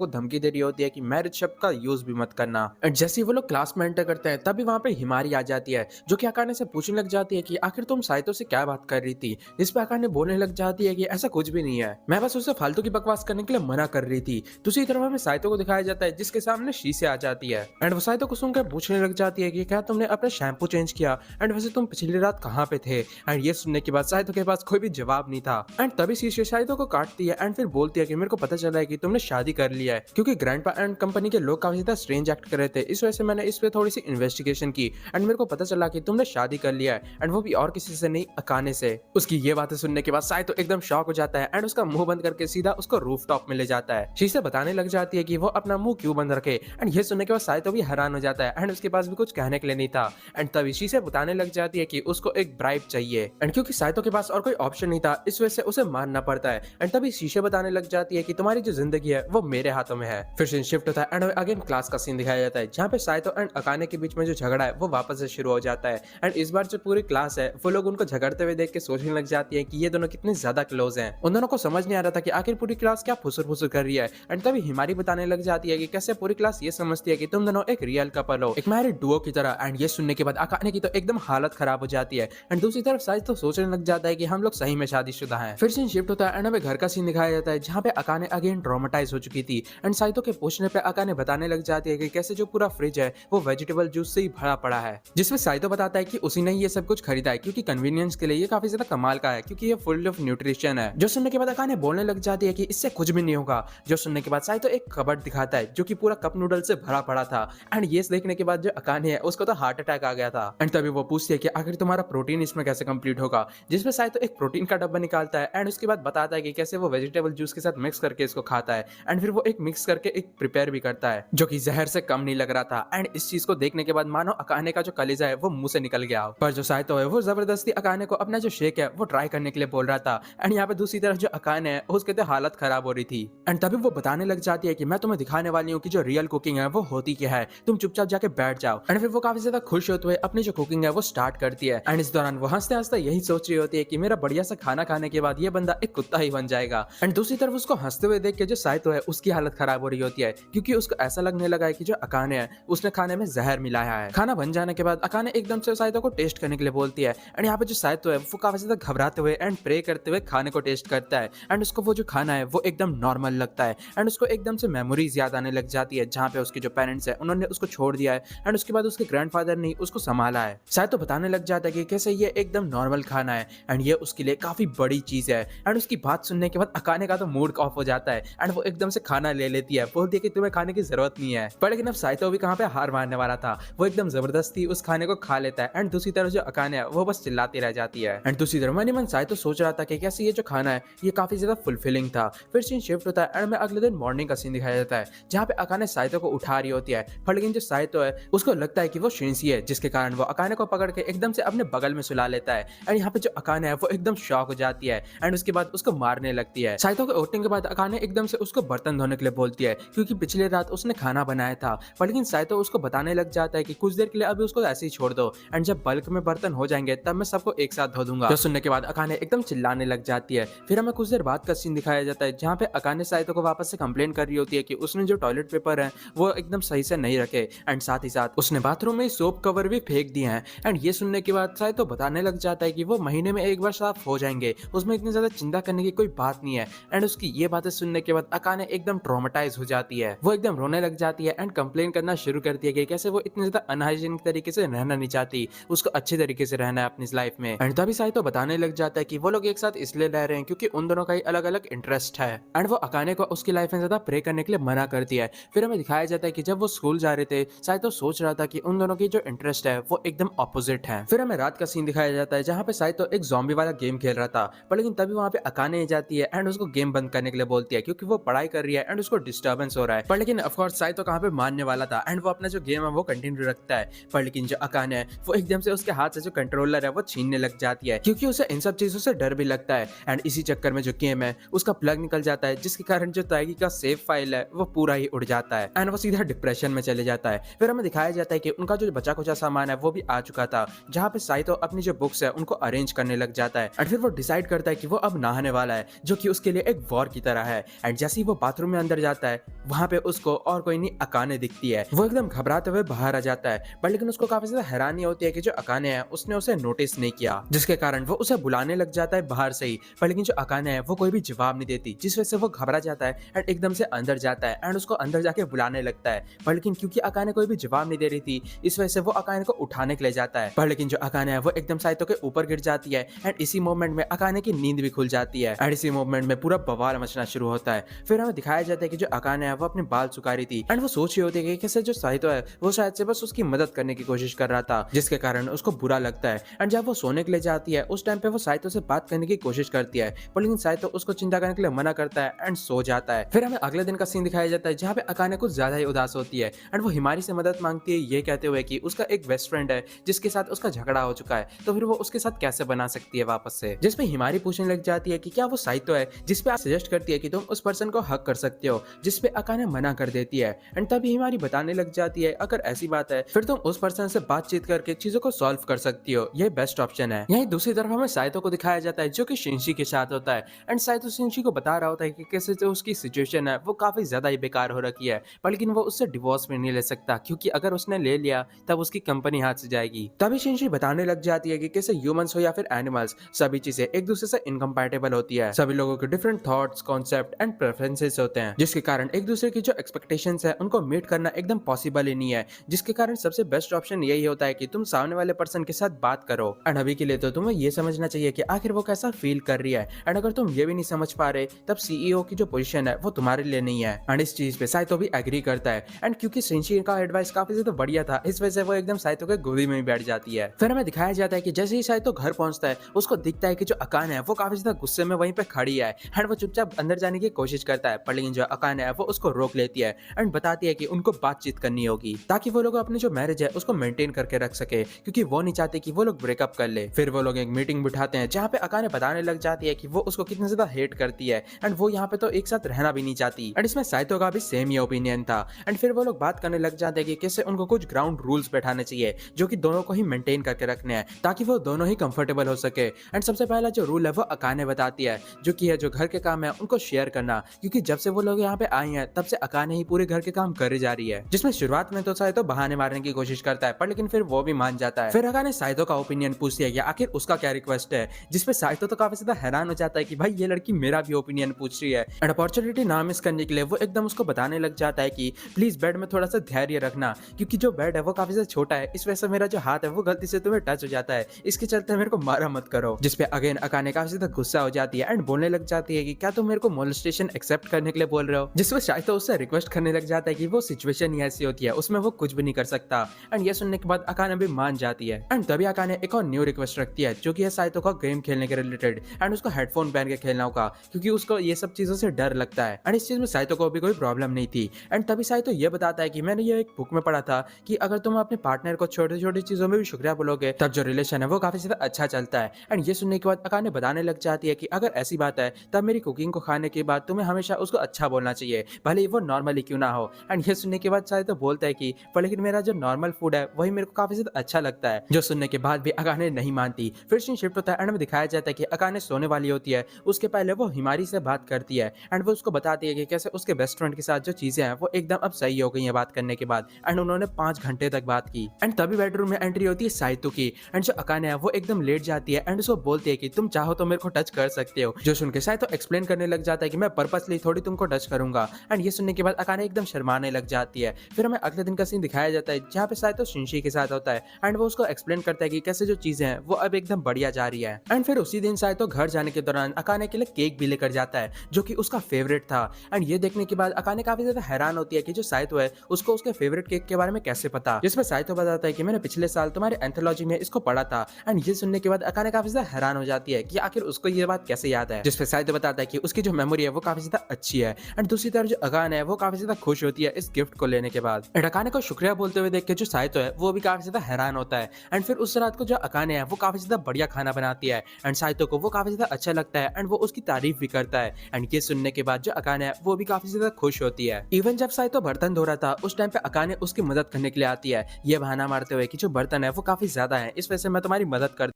को धमकी दे रही होती है कि मैरिज शब्द का यूज भी मत करना। एंड जैसे ही वो लोग क्लास में एंटर करते हैं तभी वहाँ पे हिमारी आ जाती है, जो कि अकाने से पूछने लग जाती है कि आखिर तुम साइतो से क्या बात कर रही थी। इस पे अकाने बोलने लग जाती है कि ऐसा कुछ भी नहीं है, मैं बस उसे फालतू की बकवास करने के लिए मना कर रही थी। दूसरी तरफ हमें साइतो को दिखाया जाता है जिसके सामने शीशे आ जाती है एंड वो साइतो को सुनकर पूछने लग जाती है कि क्या तुमने अपना शैम्पू चेंज किया, एंड वैसे तुम पिछली रात कहाँ पे थे। एंड ये सुनने के बाद साइतो के पास कोई भी जवाब नहीं था एंड तभी शीशे साइतो को काटती है एंड फिर बोलती है कि मेरे को पता चला है कि तुमने शादी कर लिया है, क्योंकि ग्रैंडपा एंड कंपनी के लोग काफी ज्यादा स्ट्रेंज एक्ट कर रहे थे, इस वजह से मैंने इस पे थोड़ी सी इन्वेस्टिगेशन की एंड मेरे को पता चला कि तुमने शादी कर लिया है, एंड वो भी और किसी से नहीं, अकाने से। उसकी ये बातें सुनने के बाद साइतो एकदम शॉक हो जाता है एंड उसका मुंह बंद करके सीधा उसको रूफ टॉप में ले जाता है। शीशे बताने लग जाती है कि वो अपना मुंह क्यों बंद रखे, एंड ये सुनने के बाद साइतो भी हैरान हो जाता है एंड उसके पास भी कुछ कहने के लिए नहीं था। एंड तभी शीशे बताने लग जाती है कि उसको एक ब्राइब चाहिए, एंड क्योंकि साइतो के पास और कोई ऑप्शन नहीं था इस वजह से उसे मानना पड़ता है। एंड तभी शीशे बताने लग जाती है कि तुम्हारी जो जिंदगी है वो मेरे हाथों में है। फिर सीन शिफ्ट होता है एंड अगेन क्लास का सीन दिखाया जाता है जहाँ पे साइतो एंड अकाने के बीच में जो झगड़ा है वो वापस से शुरू हो जाता है। एंड इस बार जो पूरी क्लास है वो लोग उनको झगड़ते हुए देख के सोचने लग जाती है कि ये दोनों कितने ज्यादा क्लोज हैं। उन दोनों को समझ नहीं आ रहा था कि आखिर पूरी क्लास क्या फुसुर फुसुर कर रही है। एंड तभी हिमारी बताने लग जाती है कि कैसे पूरी क्लास ये समझती है कि तुम दोनों एक रियल कपल हो, एक मैरिड डुओ की तरह। एंड ये सुनने के बाद अकाने की तो एकदम हालत खराब हो जाती है एंड दूसरी तरफ साइज तो सोचने लग जाता है कि हम लोग सही में शादीशुदा हैं। फिर सीन शिफ्ट होता है एंड हमें घर का सीन दिखाया जाता है जहाँ पे अकाने अगेन ट्रॉमेटाइज हो चुकी थी। एंड साइतो के पूछने पे अकाने बताने लग जाती है कि कैसे जो पूरा फ्रिज है वो वेजिटेबल जूस से ही भरा पड़ा है, जिसमें साइतो बताता है कि उसी ने ये सब कुछ खरीदा है क्योंकि कन्वीनियंस के लिए ये काफी ज्यादा कमाल का है, क्योंकि ये फुल ऑफ न्यूट्रिशन है। जो सुनने के बाद अकाने बोलने लग जाती है कि इससे कुछ भी नहीं होगा। जो सुनने के बाद साइतो एक कबर्ड दिखाता है जो कि पूरा कप नूडल से भरा पड़ा था। एंड ये देखने के बाद जो अकाने है उसको तो हार्ट अटैक आ गया था। एंड तभी वो पूछती है कि आखिर तुम्हारा प्रोटीन इसमें कैसे कंप्लीट होगा, जिसमें साइतो एक प्रोटीन का डब्बा निकालता है एंड उसके बाद बताता है कि कैसे वो वेजिटेबल जूस के साथ मिक्स करके इसको खाता है। एंड फिर वो एक मिक्स करके एक प्रिपेयर भी करता है जो कि जहर से कम नहीं लग रहा था। एंड इस चीज को देखने के बाद मानो अकाने का जो कलेजा है वो मुंह से निकल गया, पर जो साइतो है वो जबरदस्ती अकाने को अपना जो शेक है वो ट्राई करने के लिए बोल रहा था। एंड यहाँ पे दूसरी तरफ जो अकाने है उसके तो हालत खराब हो रही थी। एंड तभी वो बताने लग जाती है कि मैं तुम्हें दिखाने वाली हूँ कि जो रियल कुकिंग है वो होती क्या है, तुम चुपचाप जाके बैठ जाओ। एंड फिर वो काफी ज्यादा खुश होते हुए अपनी जो कुकिंग है वो स्टार्ट करती है। एंड इस दौरान वो हंसते हंसते यही सोच रही होती है कि मेरा बढ़िया सा खाना खाने के बाद ये बंदा एक कुत्ता ही बन जाएगा। एंड दूसरी तरफ उसको हंसते हुए देख के जो साइतो है उसकी हालत खराब हो रही होती है, क्योंकि उसको ऐसा लगने लगा है कि जो अकाने है उसने खाने में जहर मिलाया है। खाना बन जाने के बाद अकाने एकदम से साइतो को टेस्ट करने के लिए बोलती है। एंड यहाँ पे जो साइतो है वो काफी ज्यादा घबराते हुए एंड प्रे करते हुए खाने को टेस्ट करता है। एंड उसको वो जो खाना है वो एकदम नॉर्मल लगता है एंड उसको एकदम से मेमोरीज याद आने लग जाती है जहाँ पे उसके जो पेरेंट्स है उन्होंने उसको छोड़ दिया है एंड उसके बाद उसके ग्रैंडफादर ने उसको संभाला है। साइतो बताने लग जाता है कि कैसे ये एकदम नॉर्मल खाना है एंड ये उसके लिए काफी बड़ी चीज है। एंड उसकी बात सुनने के बाद अकाने का तो मूड ऑफ हो जाता है एंड वो एकदम से खाना ले लेती है, बोलती है कि तुम्हें खाने की जरूरत नहीं है। पर लेकिन अब साइतो भी कहाँ पे हार मारने वाला था, वो एकदम जबरदस्ती उस खाने को खा लेता है। एंड दूसरी तरफ जो अकाने है वो बस चिल्लाती रह जाती है। एंड दूसरी तरफ मन ही मन साइतो सोच रहा था कि कैसे ये जो खाना है ये काफी ज्यादा फुलफिलिंग था। फिर सीन शिफ्ट होता है एंड हमें अगले दिन मॉर्निंग का सीन दिखाया जाता है जहाँ पे अकाने साइतो को उठा रही होती है। पर लेकिन जो साइतो है उसको लगता है कि वो शिंसी है, जिसके कारण वो अकाने को पकड़ के एकदम से अपने बगल में सुला लेता है। एंड यहाँ पे जो अकाने है वो एकदम शॉक हो जाती है एंड उसके बाद उसको मारने लगती है। साइतो के उठने के बाद अकाने एकदम से उसको बर्तन धोने के लिए बोलती है, क्योंकि पिछली रात उसने खाना बनाया था। पर लेकिन साइतो उसको बताने लग जाता है कि कुछ देर के लिए अभी उसको ऐसे ही छोड़ दो एंड जब बल्क में बर्तन हो जाएंगे तब मैं सबको एक साथ धो दूंगा। तो सुनने के बाद अकाने एकदम चिल्लाने लग जाती है। फिर हमें कुछ देर बाद का सीन दिखाया जाता है जहाँ पे अकाने साइतो को वापस से कंप्लेन कर रही होती है कि उसने जो टॉयलेट पेपर है वो एकदम सही से नहीं रखे एंड साथ ही साथ उसने बाथरूम में सोप कवर भी फेंक दिए हैं। एंड ये सुनने के बाद साइतो बताने लग जाता है कि वो महीने में एक बार साफ हो जाएंगे, उसमें इतनी ज्यादा चिंता करने की कोई बात नहीं है। एंड उसकी ये बातें सुनने के बाद अकाने एकदम ट्रॉमेटाइज हो जाती है, वो एकदम रोने लग जाती है एंड कंप्लेन करना शुरू करती है कि कैसे वो इतनी ज्यादा अनहाइजीनिक तरीके से रहना नहीं चाहती, उसको अच्छे तरीके से रहना है अपनी लाइफ में। एंड तभी साइतो बताने लग जाता है कि वो लोग एक साथ इसलिए रह रहे हैं क्योंकि उन दोनों का ही अलग अलग इंटरेस्ट है। एंड वो अकाने को उसकी लाइफ में ज्यादा प्रे करने के लिए मना करती है। फिर हमें दिखाया जाता है कि जब वो स्कूल जा रहे थे साइतो सोच रहा था कि उन दोनों की जो इंटरेस्ट है वो एकदम ऑपोजिट है। फिर हमें रात का सीन दिखाया जाता है जहाँ पे साइतो एक ज़ॉम्बी वाला गेम खेल रहा था। पर लेकिन तभी वहाँ पे अकाने जाती है एंड उसको गेम बंद करने के लिए बोलती है क्योंकि वो पढ़ाई कर रही है एंड उसको डिस्टर्बेंस हो रहा है। पर लेकिन ऑफ कोर्स साइतो कहाँ पे मानने वाला था एंड वो अपना जो गेम है वो कंटिन्यू रखता है। पर लेकिन जो अकाने है वो एकदम से उसके हाथ से जो कंट्रोलर है वो छीनने लग जाती है, क्योंकि उसे इन सब चीजों से डर भी लगता है। एंड इसी चक्कर में जो गेम है उसका प्लग निकल जाता है, जिसके कारण जो ताइगी का सेव फाइल है वो पूरा ही उड़ जाता है एंड वो सीधा डिप्रेशन में चले जाता है। फिर हमें दिखाया जाता है कि उनका जो बचा कुचा सामान है वो भी आ चुका था, जहाँ पे साइतो अपनी जो बुक्स है उनको अरेंज करने लग जाता है। एंड फिर वो डिसाइड करता है कि वो अब नहाने वाला है, जो कि उसके लिए एक वॉर की तरह है। एंड जैसे ही वो बाथरूम में अंदर अंदर जाता है वहाँ पे उसको और कोई नहीं अकाने दिखती है। वो एकदम घबराते हुए बाहर आ जाता है, पर लेकिन उसको काफी ज्यादा हैरानी होती है कि जो अकाने है उसने उसे नोटिस नहीं किया, जिसके कारण वो उसे बुलाने लग जाता है बाहर से ही। पर लेकिन जो अकाने है वो कोई भी जवाब नहीं देती, जिस वजह से वो घबरा जाता है एंड एकदम से अंदर जाता है एंड उसको अंदर जाके बुलाने लगता है। पर लेकिन क्योंकि अकाने कोई भी जवाब नहीं दे रही थी, इस वजह से वो अकाने को उठाने के लिए जाता है। पर लेकिन जो अकाने है वो एकदम साइतो के ऊपर गिर जाती है एंड इसी मोमेंट में अकाने की नींद भी खुल जाती है एंड इसी मोमेंट में पूरा बवाल मचना शुरू होता है। फिर हमें दिखाया जाता है कि जो अकाने है वो अपने बाल सुखा रही थी एंड वो सोच रही होती है कि कैसे जो साइतो है वो शायद से बस उसकी मदद करने की कोशिश कर रहा था, जिसके कारण उसको बुरा लगता है। एंड जब वो सोने के लिए जाती है उस टाइम पे वो साइतो से बात करने की कोशिश करती है, पर लेकिन साइतो उसको चिंता करने के लिए मना करता है एंड सो जाता है। फिर हमें अगले दिन का सीन दिखाया जाता है जहाँ पे अकाने कुछ ज्यादा ही उदास होती है एंड वो हिमारी से मदद मांगती है, ये कहते हुए कि उसका एक बेस्ट फ्रेंड है जिसके साथ उसका झगड़ा हो चुका है, तो फिर वो उसके साथ कैसे बना सकती है वापस से। जिसपे हिमारी पूछने लग जाती है कि क्या वो साइतो है, जिसपे आप सजेस्ट करती है कि तुम उस पर्सन को हक कर सकते हो, जिसपे अकाने मना कर देती है। एंड तभी हिमारी बताने लग जाती है अगर ऐसी बात है फिर तुम उस पर्सन से बातचीत करके चीजों को सॉल्व कर सकती हो, ये बेस्ट ऑप्शन है। यही दूसरी तरफ हमें साइतो को दिखाया जाता है जो कि शिंशी के साथ होता है एंड साइतो शिंशी को बता रहा होता है कि कैसे जो उसकी सिचुएशन है वो काफी ज्यादा ही बेकार हो रखी है, पर लेकिन वो उससे डिवोर्स भी नहीं ले सकता क्योंकि अगर उसने ले लिया तब उसकी कंपनी हाथ से जाएगी। तभी शिंशी बताने लग जाती है कि कैसे ह्यूमंस हो या फिर एनिमल्स, सभी चीजें एक दूसरे से इनकम्पैटिबल होती है। सभी लोगों के different thoughts, concept and preferences होते हैं, जिसके कारण एक दूसरे की जो एक्सपेक्टेशंस है उनको मीट करना एकदम पॉसिबल ही नहीं है। जिसके कारण सबसे बेस्ट ऑप्शन यही होता है कि तुम सामने वाले पर्सन के साथ बात करो। एंड अभी के लिए तो तुम्हें ये समझना चाहिए कि आखिर वो कैसा फील कर रही है, एंड अगर तुम ये भी नहीं समझ पा रहे तब सीईओ की जो पोजीशन है वो तुम्हारे लिए नहीं है। एंड इस चीज पे साइतो भी एग्री करता है एंड क्योंकि शिंशी का एडवाइस काफी ज्यादा बढ़िया था, इस वजह से वो एकदम साइतो के गोदी में बैठ जाती है। फिर हमें दिखाया जाता है कि जैसे ही साइतो घर पहुंचता है उसको दिखता है कि जो अकाने है वो काफी ज्यादा गुस्से में वहीं पे खड़ी है एंड वो चुपचाप अंदर जाने की कोशिश करता है, पर लेकिन जो अकाने है वो उसको रोक लेती है एंड बताती है कि उनको बातचीत करनी होगी ताकि वो लोग अपनी जो मैरिज है उसको मेंटेन करके रख सके, क्योंकि वो नहीं चाहते कि वो लोग ब्रेकअप कर ले। फिर वो लोग एक मीटिंग बिठाते हैं जहाँ पे अकाने बताने लग जाती है कि वो उसको कितना ज्यादा हेट करती है एंड वो यहाँ पे तो एक साथ रहना भी नहीं चाहती। एंड इसमें साइतो का भी सेम ही ओपिनियन था। एंड फिर वो लोग बात करने लग जाते हैं कि कैसे उनको कुछ ग्राउंड रूल्स बैठाने चाहिए जो कि दोनों को ही मेंटेन करके रखने हैं ताकि वो दोनों ही कंफर्टेबल हो सके। एंड सबसे पहला जो रूल है वो अकाने बताती है, जो कि है जो घर के काम है उनको शेयर करना, क्योंकि जब से वो लोग यहाँ पे आए हैं तब से अकाने ही पूरे घर के काम कर जा रही है। जिसमें शुरुआत में तो साइतो बहाने मारने की कोशिश करता है, पर लेकिन फिर वो भी मान जाता है। फिर अकाने साइतो का ओपिनियन पूछती है कि आखिर उसका क्या रिक्वेस्ट है, जिसपे साइतो तो काफी ज्यादा हैरान हो जाता है कि भाई ये लड़की मेरा भी ओपिनियन पूछ रही है। एंड अपॉर्चुनिटी ना मिस करने के लिए वो एकदम उसको बताने लग जाता है कि प्लीज बेड में थोड़ा सा धैर्य रखना, क्योंकि जो बेड है वो काफी ज्यादा छोटा है, इस वजह से मेरा जो हाथ है वो गलती से तुम्हें टच हो जाता है, इसके चलते मेरे को मारा मत करो। जिसपे अगेन अकाने काफी ज्यादा गुस्सा हो जाती है एंड बोलने लग जाती है कि क्या तुम मेरे को मोलेस्टेशन एक्सेप्ट करने के लिए बोल रहे हो, जिसमें शायद तो उससे रिक्वेस्ट करने लग जाता है कि वो सिचुएशन ही ऐसी होती है उसमें वो कुछ भी नहीं कर सकता। एंड ये सुनने के बाद अकाने भी मान जाती है। एंड तभी अकाने एक और न्यू रिक्वेस्ट रखती है जो कि है साइतो का गेम खेलने के रिलेटेड एंड उसको हेडफोन पहन के खेलना होगा, क्योंकि उसको ये सब चीजों से डर लगता है। एंड इस चीज में साइतो को भी कोई प्रॉब्लम नहीं थी। एंड तभी साइतो ये बताता है कि मैंने ये एक बुक में पढ़ा था कि अगर तुम अपने पार्टनर को छोटी छोटी चीजों में भी शुक्रिया बोलोगे तब जो रिलेशन है वो काफी ज्यादा अच्छा चलता है। एंड ये सुनने के बाद अकाने बताने लग जाती है कि अगर ऐसी बात है तब मेरी कुकिंग को खाने के बाद तुम्हें हमेशा उसको अच्छा बोलना चाहिए, भले ही वो नॉर्मली क्यों ना हो। एंड ये सुनने के बाद साइतो बोलता है कि पर लेकिन मेरा जो नॉर्मल फूड है वही मेरे को काफी ज्यादा अच्छा लगता है, जो सुनने के बाद भी अकाने नहीं मानती। फिर सीन शिफ्ट होता है एंड में दिखाया जाता है कि अकाने सोने वाली होती है, उसके पहले वो हिमारी से बात करती है एंड वो उसको बताती है कि कैसे उसके बेस्ट फ्रेंड के साथ जो चीजें हैं वो एकदम अब सही हो गई हैं बात करने के बाद। एंड उन्होंने 5 घंटे तक बात की। एंड तभी बेडरूम में एंट्री होती है साइतो की एंड जो अकाने है वो एकदम लेट जाती है एंड उसको बोलती है कि तुम चाहो तो मेरे को टच कर सकते हो, जो सुन के साइतो एक्सप्लेन करने लग जाता है कि मैं पर्पसली थोड़ी तुमको टच करूंगा। एंड ये सुनने के बाद अकाने एकदम शर्माने लग जाती है। फिर हमें अगले दिन का सीन दिखाया जाता है जहाँ पे साइतो शिंशी के साथ होता है एंड वो उसको एक्सप्लेन करता है कि कैसे जो चीजें हैं वो अब एकदम बढ़िया जा रही है। एंड फिर उसी दिन साइतो घर जाने के दौरान अकाने के लिए केक भी लेकर जाता है जो कि उसका फेवरेट था। एंड ये देखने के बाद अकाने काफी ज्यादा हैरान होती है कि जो साइतो है उसको उसके फेवरेट केक के बारे में कैसे पता, जिसमें साइतो बताता है कि मैंने पिछले साल तुम्हारे एंथोलॉजी में इसको पढ़ा था। एंड ये सुनने के बाद अकाने काफी ज्यादा हैरान हो जाती है कि आखिर उसको ये बात कैसे याद है, जिसपे साइतो बताता है कि उसकी जो मेमोरी है वो काफी ज्यादा अच्छी है। एंड दूसरी तरफ जो अकाने है वो काफी ज्यादा खुश होती है इस गिफ्ट को लेने के बाद। एंड अकाने को शुक्रिया बोलते हुए देख के जो साइतो है वो भी काफी ज्यादा हैरान होता है। एंड फिर उस रात को जो अकाने है वो काफी ज्यादा बढ़िया खाना बनाती है एंड साइतो को वो काफी ज्यादा अच्छा लगता है एंड वो उसकी तारीफ भी करता है। एंड ये सुनने के बाद जो अकाने है वो भी काफी ज्यादा खुश होती है। इवन जब साइतो बर्तन धो रहा था उस टाइम पे अकाने उसकी मदद करने के लिए आती है, ये बहाना मारते हुए कि जो बर्तन है वो काफी ज्यादा है, इस वजह से मैं तुम्हारी मदद कर